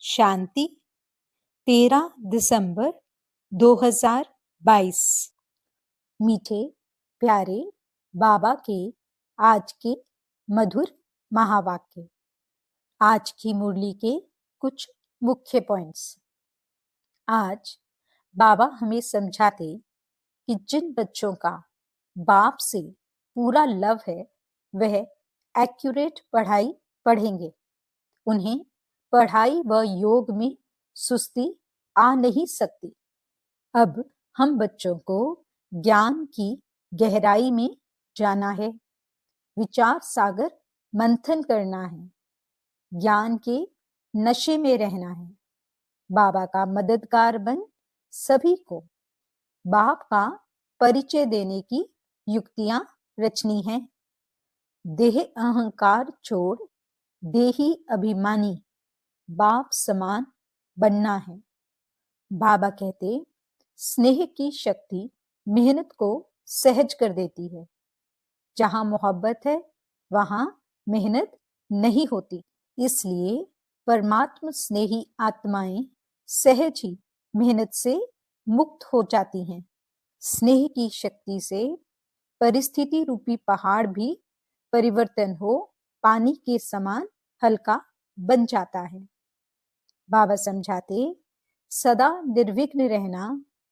शांति 13 दिसंबर 2022। मीठे प्यारे बाबा के आज के मधुर महावाक्य। आज की मुरली के कुछ मुख्य पॉइंट्स। आज बाबा हमें समझाते कि जिन बच्चों का बाप से पूरा लव है वह एक्यूरेट पढ़ाई पढ़ेंगे। उन्हें पढ़ाई व योग में सुस्ती आ नहीं सकती। अब हम बच्चों को ज्ञान की गहराई में जाना है, विचार सागर मंथन करना है, ज्ञान के नशे में रहना है। बाबा का मददगार बन सभी को बाप का परिचय देने की युक्तियां रचनी है। देह अहंकार छोड़ देही अभिमानी बाप समान बनना है। बाबा कहते स्नेह की शक्ति मेहनत को सहज कर देती है। जहां मोहब्बत है वहां मेहनत नहीं होती। इसलिए परमात्मा स्नेही आत्माएं सहज ही मेहनत से मुक्त हो जाती हैं। स्नेह की शक्ति से परिस्थिति रूपी पहाड़ भी परिवर्तन हो पानी के समान हल्का बन जाता है। बाबा समझाते सदा निर्विघ्न रहना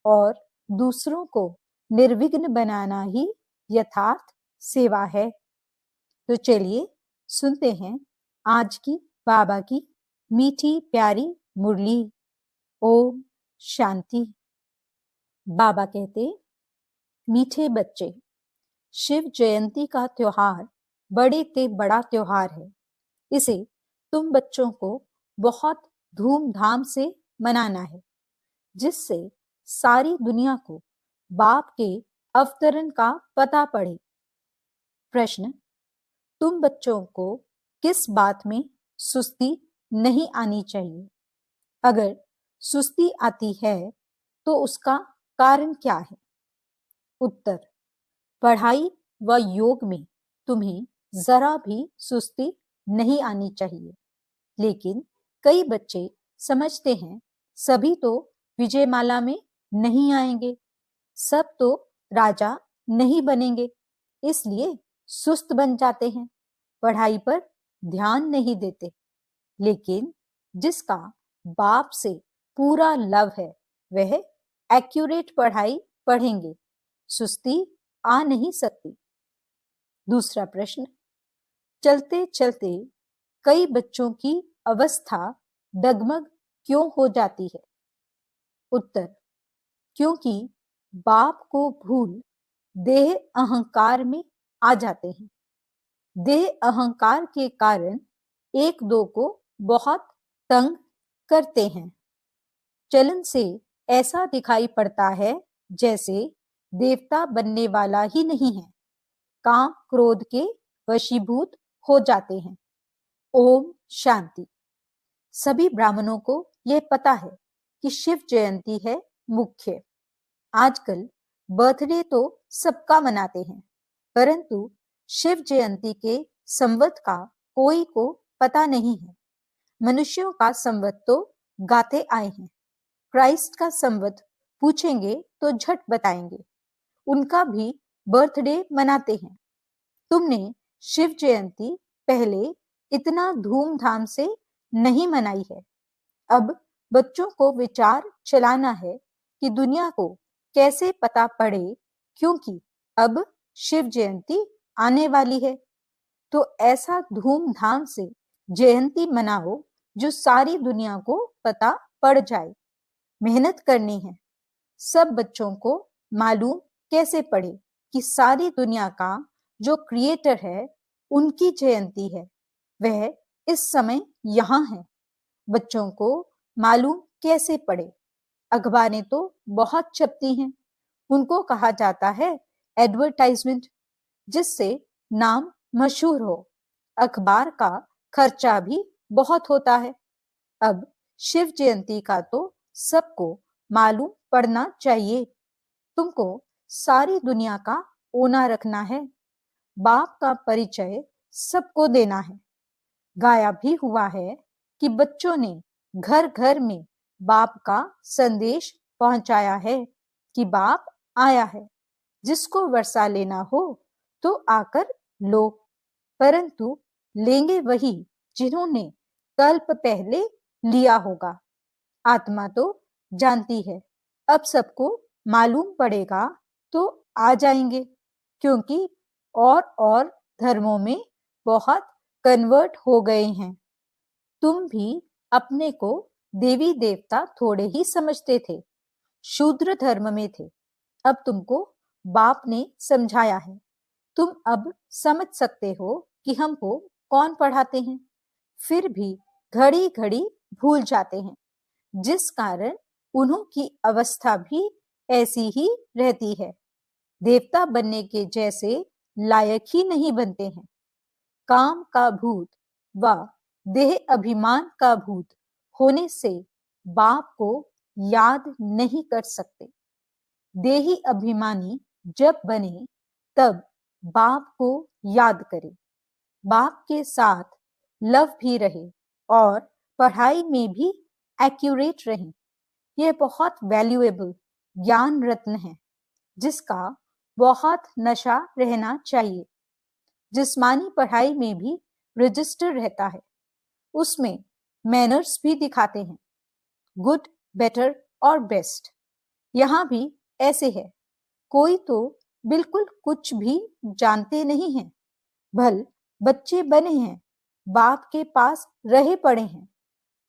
और दूसरों को निर्विघ्न बनाना ही यथार्थ सेवा है। तो चलिए सुनते हैं आज की बाबा की मीठी प्यारी मुरली। ओम शांति। बाबा कहते मीठे बच्चे, शिव जयंती का त्योहार बड़े ते बड़ा त्योहार है। इसे तुम बच्चों को बहुत धूमधाम से मनाना है, जिससे सारी दुनिया को बाप के अवतरण का पता पड़े। प्रश्न, तुम बच्चों को किस बात में सुस्ती नहीं आनी चाहिए? अगर सुस्ती आती है तो उसका कारण क्या है? उत्तर, पढ़ाई व योग में तुम्हें जरा भी सुस्ती नहीं आनी चाहिए। लेकिन कई बच्चे समझते हैं सभी तो विजयमाला में नहीं आएंगे, सब तो राजा नहीं बनेंगे, इसलिए सुस्त बन जाते हैं, पढ़ाई पर ध्यान नहीं देते। लेकिन जिसका बाप से पूरा लव है वह एक्यूरेट पढ़ाई पढ़ेंगे, सुस्ती आ नहीं सकती। दूसरा प्रश्न, चलते चलते कई बच्चों की अवस्था डगमग क्यों हो जाती है? उत्तर, क्योंकि बाप को भूल देह अहंकार में आ जाते हैं। देह अहंकार के कारण एक दो को बहुत तंग करते हैं। चलन से ऐसा दिखाई पड़ता है जैसे देवता बनने वाला ही नहीं है, काम क्रोध के वशीभूत हो जाते हैं। ओम शांति। सभी ब्राह्मणों को यह पता है कि शिव जयंती है मुख्य। आजकल बर्थडे तो सबका मनाते हैं, परंतु शिव जयंती के संवत का कोई को पता नहीं है। मनुष्यों का संवत तो गाते आए हैं, क्राइस्ट का संवत पूछेंगे तो झट बताएंगे, उनका भी बर्थडे मनाते हैं। तुमने शिव जयंती पहले इतना धूमधाम से नहीं मनाई है। अब बच्चों को विचार चलाना है कि दुनिया को कैसे पता पड़े, क्योंकि अब शिव जयंती आने वाली है। तो ऐसा धूमधाम से जयंती मनाओ जो सारी दुनिया को पता पड़ जाए। मेहनत करनी है। सब बच्चों को मालूम कैसे पड़े कि सारी दुनिया का जो क्रिएटर है उनकी जयंती है, वह इस समय यहाँ है। बच्चों को मालूम कैसे पड़े? अखबारें तो बहुत छपती हैं, उनको कहा जाता है एडवर्टाइजमेंट, जिससे नाम मशहूर हो। अखबार का खर्चा भी बहुत होता है। अब शिव जयंती का तो सबको मालूम पड़ना चाहिए। तुमको सारी दुनिया का ओना रखना है, बाप का परिचय सबको देना है। गाया भी हुआ है कि बच्चों ने घर घर में बाप का संदेश पहुंचाया है कि बाप आया है, जिसको वर्षा लेना हो तो आकर लो, परंतु लेंगे वही जिन्होंने कल्प पहले लिया होगा। आत्मा तो जानती है, अब सबको मालूम पड़ेगा तो आ जाएंगे, क्योंकि और धर्मों में बहुत कन्वर्ट हो गए हैं। तुम भी अपने को देवी देवता थोड़े ही समझते थे, शूद्र धर्म में थे। अब तुमको बाप ने समझाया है, तुम अब समझ सकते हो कि हमको कौन पढ़ाते हैं। फिर भी घड़ी घड़ी भूल जाते हैं, जिस कारण उन्हों की अवस्था भी ऐसी ही रहती है। देवता बनने के जैसे लायक ही नहीं बनते हैं। काम का भूत व देह अभिमान का भूत होने से बाप को याद नहीं कर सकते। देही अभिमानी जब बने तब बाप को याद करे, बाप के साथ लव भी रहे और पढ़ाई में भी एक्यूरेट रहे। यह बहुत वैल्यूएबल ज्ञान रत्न है, जिसका बहुत नशा रहना चाहिए। जिस्मानी पढ़ाई में भी रजिस्टर रहता है, उसमें मैनर्स भी दिखाते हैं, गुड, बेटर और बेस्ट। यहाँ भी ऐसे है, कोई तो बिल्कुल कुछ भी जानते नहीं हैं, भल बच्चे बने हैं, बाप के पास रहे पड़े हैं,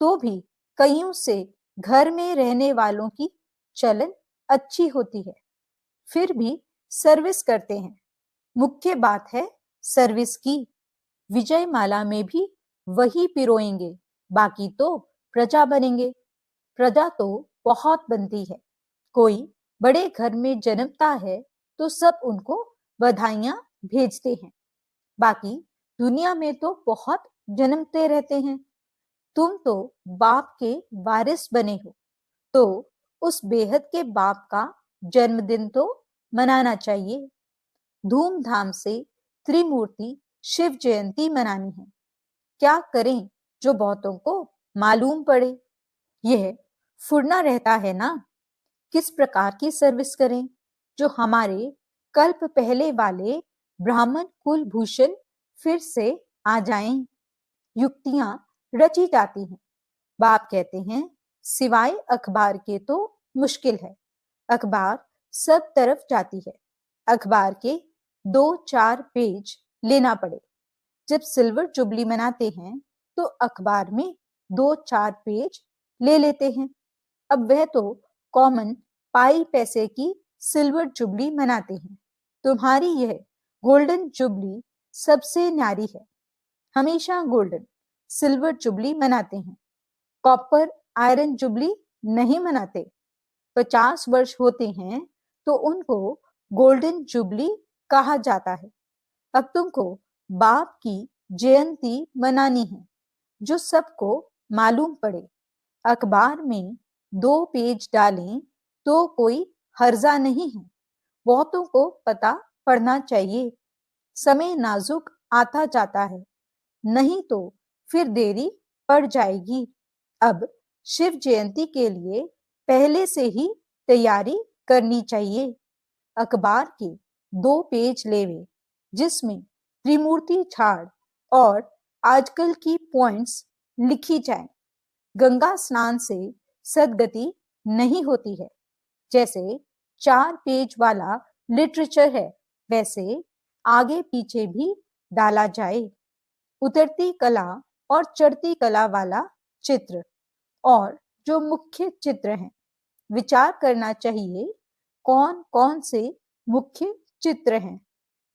तो भी कईयों से घर में रहने वालों की चलन अच्छी होती है, फिर भी सर्विस करते हैं। मुख्य बात है सर्विस की। विजय माला में भी वही पिरोएंगे, बाकी तो प्रजा बनेंगे। प्रजा तो बहुत बनती है, कोई बड़े घर में जन्मता है तो सब उनको बधाइयां भेजते हैं, बाकी दुनिया में तो बहुत जन्मते रहते हैं। तुम तो बाप के वारिस बने हो, तो उस बेहद के बाप का जन्मदिन तो मनाना चाहिए। धूमधाम से त्रिमूर्ति शिव जयंती मनानी है। क्या करें जो बहुतों को मालूम पड़े? यह फुरना रहता है ना, किस प्रकार की सर्विस करें जो हमारे कल्प पहले वाले ब्राह्मण कुलभूषण फिर से आ जाएं। युक्तियां रची जाती हैं। बाप कहते हैं सिवाय अखबार के तो मुश्किल है, अखबार सब तरफ जाती है, अखबार के 2-4 पेज लेना पड़े। जब सिल्वर जुबली मनाते हैं तो अखबार में 2-4 पेज ले लेते हैं। अब वह तो कॉमन पाई पैसे की सिल्वर जुबली मनाते हैं, तुम्हारी यह गोल्डन जुबली सबसे न्यारी है। हमेशा गोल्डन सिल्वर जुबली मनाते हैं, कॉपर आयरन जुबली नहीं मनाते। 50 वर्ष होते हैं तो उनको गोल्डन जुबली कहा जाता है। अब तुमको बाप की जयंती मनानी है, जो सबको मालूम पड़े। अखबार में 2 पेज डालें तो कोई हर्जा नहीं है, बहुतों को पता पड़ना चाहिए। समय नाजुक आता जाता है, नहीं तो फिर देरी पड़ जाएगी। अब शिव जयंती के लिए पहले से ही तैयारी करनी चाहिए। अखबार के 2 पेज लेवे, जिसमें त्रिमूर्ति झाड़ और आजकल की पॉइंट्स लिखी जाए। गंगा स्नान से सदगति नहीं होती है, जैसे 4 पेज वाला लिटरेचर है वैसे आगे पीछे भी डाला जाए। उतरती कला और चढ़ती कला वाला चित्र और जो मुख्य चित्र हैं, विचार करना चाहिए कौन कौन से मुख्य चित्र हैं,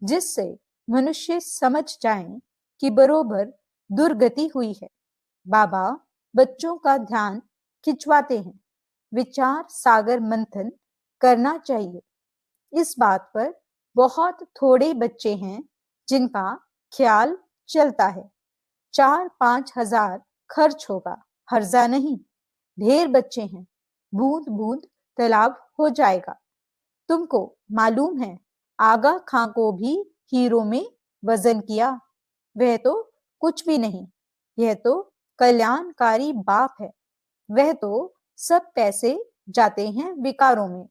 जिससे मनुष्य समझ जाए कि बरोबर दुर्गति हुई है। बाबा बच्चों का ध्यान खिंचवाते हैं, विचार सागर मंथन करना चाहिए। इस बात पर बहुत थोड़े बच्चे हैं जिनका ख्याल चलता है। 4-5 हजार खर्च होगा, हर्जा नहीं। ढेर बच्चे हैं, बूंद बूंद तालाब हो जाएगा। तुमको मालूम है आगा खां को भी हीरो में वजन किया, वह तो कुछ भी नहीं, यह तो कल्याणकारी बाप है। वह तो सब पैसे जाते हैं विकारों में।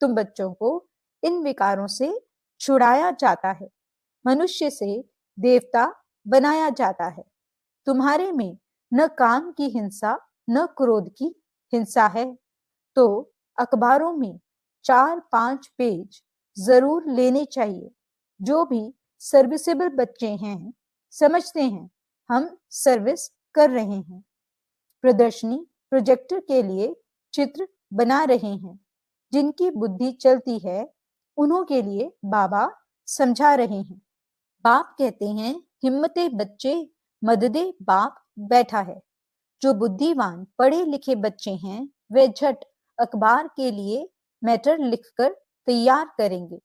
तुम बच्चों को इन विकारों से छुड़ाया जाता है, मनुष्य से देवता बनाया जाता है। तुम्हारे में न काम की हिंसा न क्रोध की हिंसा है। तो अखबारों में 4-5 पेज जरूर लेने चाहिए। जो भी सर्विसेबल बच्चे हैं समझते हैं हम सर्विस कर रहे हैं। प्रदर्शनी प्रोजेक्टर के लिए चित्र बना रहे हैं। जिनकी बुद्धि चलती है उन्हों के लिए बाबा समझा रहे हैं। बाप कहते हैं हिम्मते बच्चे मददे बाप बैठा है। जो बुद्धिमान पढ़े लिखे बच्चे हैं वे झट अखबार के लिए मैटर लिखकर तैयार करेंगे।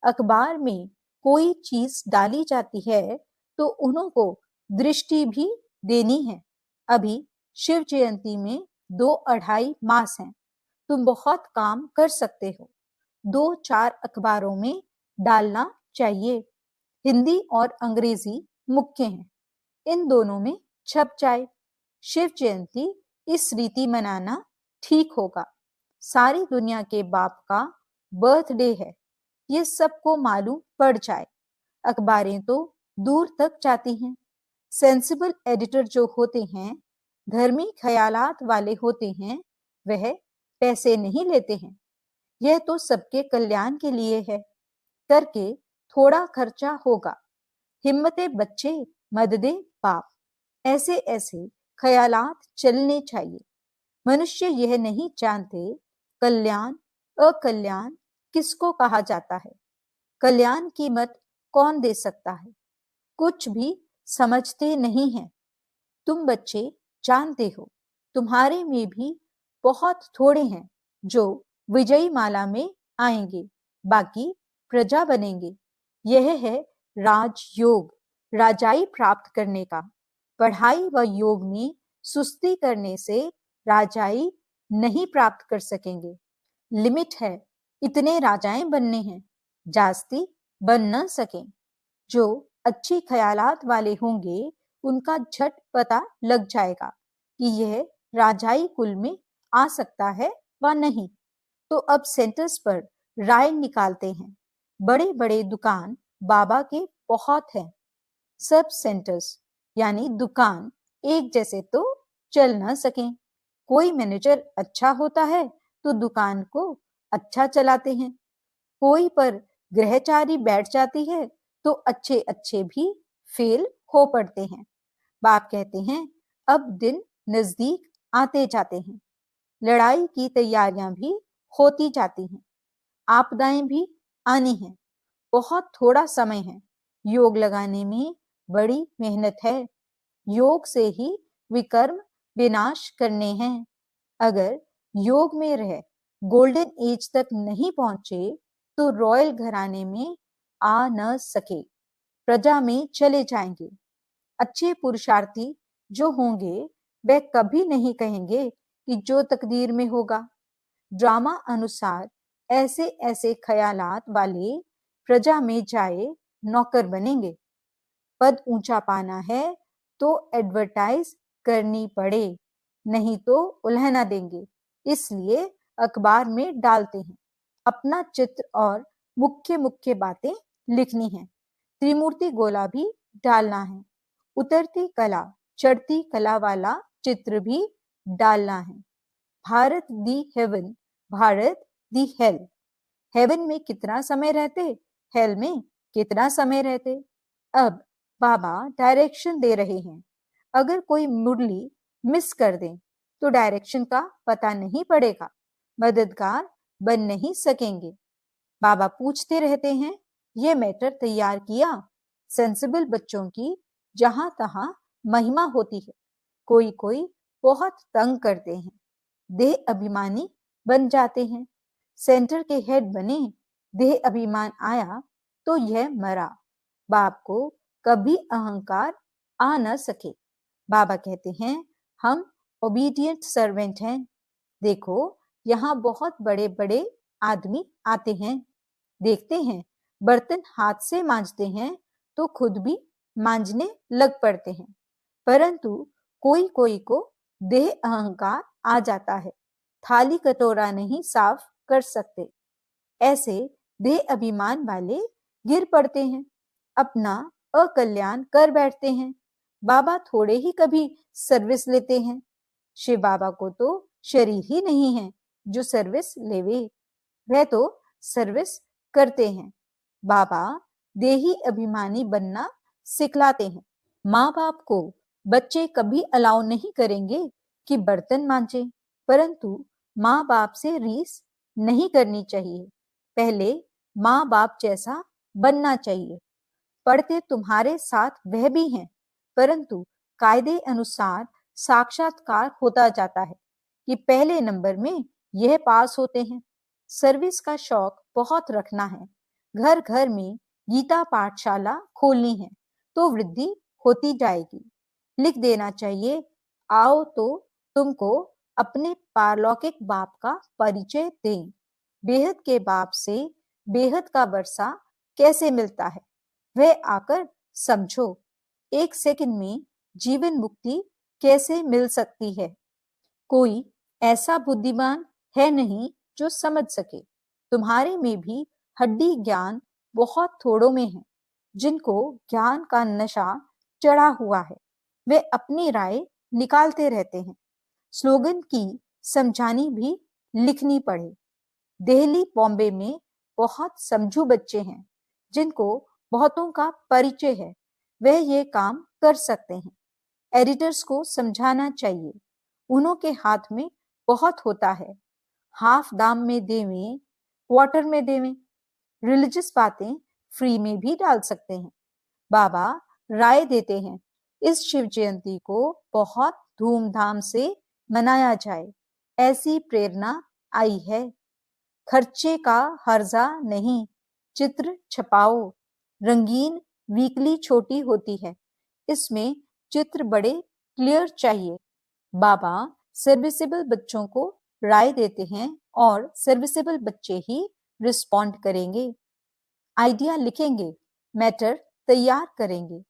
अखबार में कोई चीज डाली जाती है तो उन्हों को दृष्टि भी देनी है। अभी शिव जयंती में 2-2.5 मास हैं। तुम बहुत काम कर सकते हो। 2-4 अखबारों में डालना चाहिए। हिंदी और अंग्रेजी मुख्य हैं, इन दोनों में छप जाए। शिव जयंती इस रीति मनाना ठीक होगा। सारी दुनिया के बाप का बर्थडे है, ये सबको मालूम पड़ जाए। अखबारें तो दूर तक जाती हैं। सेंसिबल एडिटर जो होते हैं, धर्मी ख्यालात वाले होते हैं, वह पैसे नहीं लेते हैं। यह तो सबके कल्याण के लिए है, करके थोड़ा खर्चा होगा। हिम्मते बच्चे मददे बाप, ऐसे ऐसे ख्यालात चलने चाहिए। मनुष्य यह नहीं जानते कल्याण अकल्याण किसको कहा जाता है। कल्याण की मत कौन दे सकता है। कुछ भी समझते नहीं हैं। तुम बच्चे जानते हो तुम्हारे में भी बहुत थोड़े हैं जो विजयी माला में आएंगे, बाकी प्रजा बनेंगे। यह है राजयोग, राजाई प्राप्त करने का। पढ़ाई व योग में सुस्ती करने से राजाई नहीं प्राप्त कर सकेंगे। लिमिट है, इतने राजाएं बनने हैं, जास्ती बन न सकें। जो अच्छी ख्यालात वाले होंगे उनका झट पता लग जाएगा कि यह राजाई कुल में आ सकता है व नहीं। तो अब सेंटर्स पर राय निकालते हैं। बड़े बड़े दुकान बाबा के बहुत हैं। सब सेंटर्स यानी दुकान एक जैसे तो चल न सकें। कोई मैनेजर अच्छा होता है तो दुकान को अच्छा चलाते हैं। कोई पर ग्रहचारी बैठ जाती है तो अच्छे अच्छे भी फेल हो पड़ते हैं। बाप कहते हैं अब दिन नजदीक आते जाते हैं। लड़ाई की तैयारियां भी होती जाती हैं। आपदाएं भी आनी हैं। बहुत थोड़ा समय है। योग लगाने में बड़ी मेहनत है। योग से ही विकर्म विनाश करने हैं। अगर योग में रह गोल्डन एज तक नहीं पहुंचे तो रॉयल घराने में आ न सके, प्रजा में चले जाएंगे। अच्छे पुरुषार्थी जो होंगे वे कभी नहीं कहेंगे कि जो तकदीर में होगा। ड्रामा अनुसार ऐसे ऐसे ख्यालात वाले प्रजा में जाए नौकर बनेंगे। पद ऊंचा पाना है तो एडवर्टाइज करनी पड़े, नहीं तो उल्हना देंगे। इसलिए अखबार में डालते हैं। अपना चित्र और मुख्य मुख्य बातें लिखनी है। त्रिमूर्ति गोला भी डालना है। उतरती कला चढ़ती कला वाला चित्र भी डालना है। भारत दी हेवन, भारत दी हेल। हेवन में कितना समय रहते, हेल में कितना समय रहते। अब बाबा डायरेक्शन दे रहे हैं। अगर कोई मुरली मिस कर दे तो डायरेक्शन का पता नहीं पड़ेगा, मददगार बन नहीं सकेंगे। बाबा पूछते रहते हैं ये मैटर तैयार किया। सेंसिबल बच्चों की जहां तहां महिमा होती है। कोई कोई बहुत तंग करते हैं, देह अभिमानी बन जाते हैं। सेंटर के हेड बने, देह अभिमान आया तो यह मरा। बाप को कभी अहंकार आ न सके। बाबा कहते हैं हम ओबीडियंट सर्वेंट हैं। देखो यहाँ बहुत बड़े बड़े आदमी आते हैं। देखते हैं बर्तन हाथ से मांजते हैं तो खुद भी मांजने लग पड़ते हैं, परंतु कोई कोई को देह अहंकार आ जाता है, थाली कटोरा नहीं साफ कर सकते। ऐसे देह अभिमान वाले गिर पड़ते हैं, अपना अकल्याण कर बैठते हैं। बाबा थोड़े ही कभी सर्विस लेते हैं। शिव बाबा को तो शरीर ही नहीं है जो सर्विस लेवे, वह तो सर्विस करते हैं। बाबा देही अभिमानी बनना सिखलाते हैं। माँ बाप को बच्चे कभी अलाउ नहीं करेंगे कि बर्तन मांजे, परंतु माँ बाप से रीस नहीं करनी चाहिए। पहले माँ बाप जैसा बनना चाहिए। पढ़ते तुम्हारे साथ वह भी हैं, परंतु कायदे अनुसार साक्षात्कार होता जाता है कि पहले नंबर में यह पास होते हैं। सर्विस का शौक बहुत रखना है। घर घर में गीता पाठशाला खोलनी है तो वृद्धि होती जाएगी। लिख देना चाहिए, आओ तो तुमको अपने पारलौकिक बाप का परिचय दें। बेहद के बाप से बेहद का वर्षा कैसे मिलता है वह आकर समझो। एक सेकंड में जीवन मुक्ति कैसे मिल सकती है। कोई ऐसा बुद्धिमान है नहीं जो समझ सके। तुम्हारे में भी हड्डी ज्ञान बहुत थोड़ों में है। जिनको ज्ञान का नशा चढ़ा हुआ है वे अपनी राय निकालते रहते हैं। स्लोगन की समझानी भी लिखनी पड़े। दिल्ली बॉम्बे में बहुत समझू बच्चे हैं जिनको बहुतों का परिचय है, वह ये काम कर सकते हैं। एडिटर्स को समझाना चाहिए, उन्हों के हाथ में बहुत होता है। हाफ दाम में देवें, क्वार्टर में देवें। रिलीजियस बातें फ्री में भी डाल सकते हैं। बाबा राय देते हैं इस शिव जयंती को बहुत धूमधाम से मनाया जाए, ऐसी प्रेरणा आई है। खर्चे का हर्जा नहीं, चित्र छपाओ। रंगीन वीकली छोटी होती है, इसमें चित्र बड़े क्लियर चाहिए। बाबा सर्विसेबल बच्चों को राय देते हैं और सर्विसेबल बच्चे ही रिस्पॉन्ड करेंगे। आइडिया लिखेंगे, मैटर तैयार करेंगे।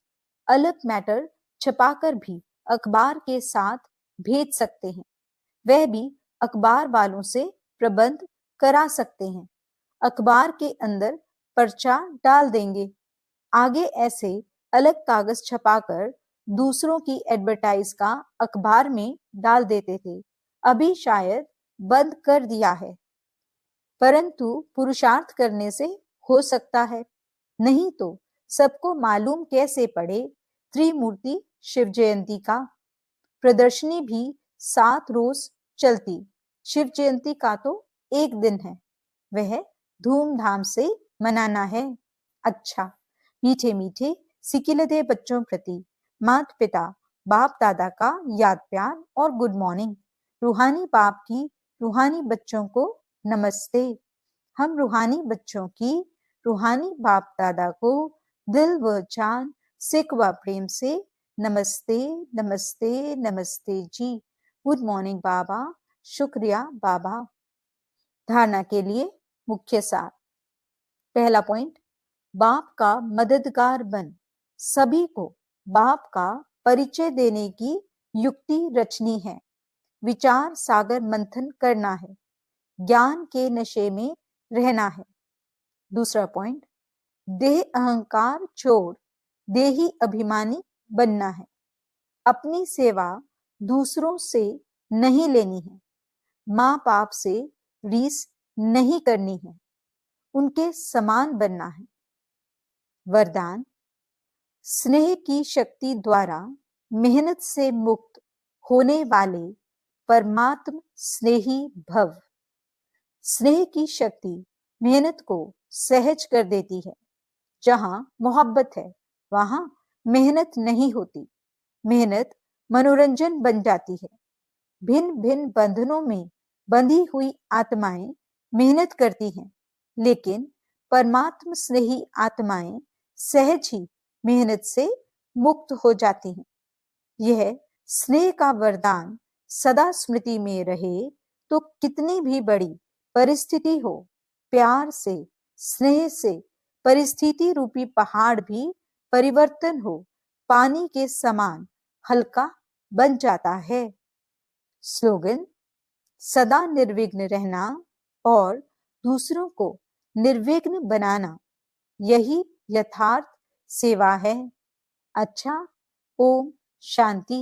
अलग मैटर छपाकर भी अखबार के साथ भेज सकते हैं। वह भी अखबार वालों से प्रबंध करा सकते हैं। अखबार के अंदर पर्चा डाल देंगे। आगे ऐसे अलग कागज छपाकर दूसरों की एडवर्टाइज का अखबार में डाल देते थे। अभी शायद बंद कर दिया है, परंतु पुरुषार्थ करने से हो सकता है। नहीं तो सबको मालूम कैसे पड़े त्रिमूर्ति शिव जयंती का। प्रदर्शनी भी 7 रोज चलती, शिव जयंती का तो एक दिन है, वह धूमधाम से मनाना है। अच्छा, मीठे मीठे सिकिलदे बच्चों प्रति माता पिता बाप दादा का याद प्यार और गुड मॉर्निंग। रूहानी बाप की रूहानी बच्चों को नमस्ते। हम रूहानी बच्चों की रूहानी बाप दादा को दिल व जान सिक व प्रेम से नमस्ते नमस्ते नमस्ते जी। गुड मॉर्निंग बाबा, शुक्रिया बाबा। धारणा के लिए मुख्य सार। पहला पॉइंट, बाप का मददगार बन। सभी को बाप का परिचय देने की युक्ति रचनी है। विचार सागर मंथन करना है। ज्ञान के नशे में रहना है। दूसरा पॉइंट, देह अहंकार छोड़ देही अभिमानी बनना है। अपनी सेवा दूसरों से नहीं लेनी है। माँ बाप से रीस नहीं करनी है, उनके समान बनना है। वरदान, स्नेह की शक्ति द्वारा मेहनत से मुक्त होने वाले परमात्म स्नेही भव। स्नेह की शक्ति मेहनत को सहज कर देती है। जहां मोहब्बत है वहां मेहनत नहीं होती। मेहनत मनोरंजन बन जाती है। भिन्न भिन्न बंधनों में बंधी हुई आत्माएं मेहनत करती हैं, लेकिन परमात्म स्नेही आत्माएं सहज ही मेहनत से मुक्त हो जाती हैं। यह स्नेह का वरदान सदा स्मृति में रहे तो कितनी भी बड़ी परिस्थिति हो, प्यार से स्नेह से परिस्थिति रूपी पहाड़ भी परिवर्तन हो पानी के समान हल्का बन जाता है। स्लोगन: सदा निर्विघ्न रहना और दूसरों को निर्विघ्न बनाना, यही यथार्थ सेवा है। अच्छा, ओम शांति।